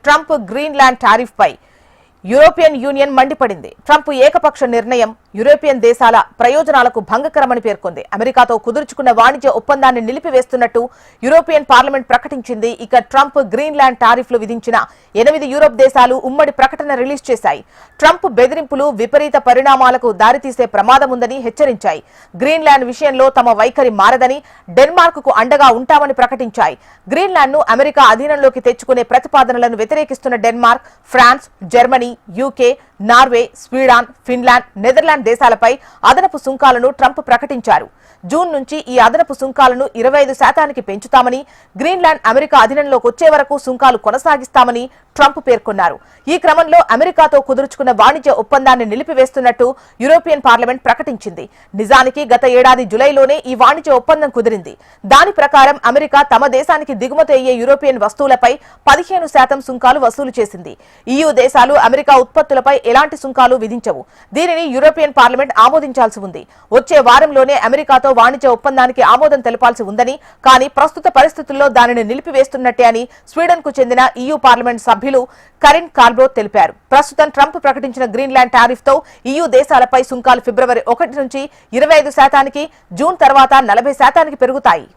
Trump Greenland tariff పై European union మండిపడింది. Trump ఏకపక్ష నిర్ణయం European దేశాల ప్రయోజనాలకు భంగకరమని పేర్కొంది. అమెరికాతో కుదుర్చుకున్న వాణిజ్య ఒప్పందాన్ని నిలిపివేస్తున్నట్టు యూరోపియన్ పార్లమెంట్ ప్రకటించింది. ఇక ట్రంప్ గ్రీన్లాండ్ టారిఫ్లు విధించిన 8 యూరోప్ దేశాలు ఉమ్మడి ప్రకటన రిలీజ్ చేశాయి. ట్రంప్ బెదిరింపులు విపరీత పరిణామాలకు దారితీసే ప్రమాదం ఉందని హెచ్చరించాయి. గ్రీన్లాండ్ విషయంలో తమ వైఖరి మారదని, డెన్మార్క్ కు అండగా ఉంటామని ప్రకటించాయి. గ్రీన్లాండ్ ను అమెరికా అధీనంలోకి తెచ్చుకునే ప్రతిపాదనలను వ్యతిరేకిస్తున్న Denmark, France, Germany, UK, Norway, Sweden, Finland, Netherland దేశాలపై అదనపు సుంకాలను ట్రంప్ ప్రకటించారు. జూన్ నుంచి ఈ అదనపు సుంకాలను 25% పెంచుతామని, గ్రీన్లాండ్ అమెరికా అధీనంలోకి వచ్చే వరకు సుంకాలు కొనసాగిస్తామని ట్రంప్ పేర్కొన్నారు. ఈ క్రమంలో అమెరికాతో కుదుర్చుకున్న వాణిజ్య ఒప్పందాన్ని నిలిపివేస్తున్నట్టు యూరోపియన్ పార్లమెంట్ ప్రకటించింది. నిజానికి గత ఏడాది జులైలోనే ఈ వాణిజ్య ఒప్పందం కుదిరింది. దాని ప్రకారం అమెరికా తమ దేశానికి దిగుమతి అయ్యే యూరోపియన్ వస్తువులపై 15% సుంకాలు వసూలు చేసింది. EU దేశాలు అమెరికా ఉత్పత్తులపై ఎలాంటి సుంకాలు విధించవు. దీనిని యూరోపియన్ పార్లమెంట్ ఆమోదించాల్సి ఉంది. వచ్చే వారంలోనే అమెరికాతో వాణిజ్య ఒప్పందానికి ఆమోదం తెలపాల్సి ఉందని, కానీ ప్రస్తుత పరిస్థితుల్లో దానిని నిలిపివేస్తున్నట్టే అని స్వీడన్ కు చెందిన EU పార్లమెంట్ సభ్యులు కరిన్ కార్బ్రోత్ తెలిపారు. ప్రస్తుతం ట్రంప్ ప్రకటించిన గ్రీన్లాండ్ టారిఫ్ తో EU దేశాలపై సుంకాలు ఫిబ్రవరి 1 నుంచి 25%, జూన్ తర్వాత 40% పెరుగుతాయి.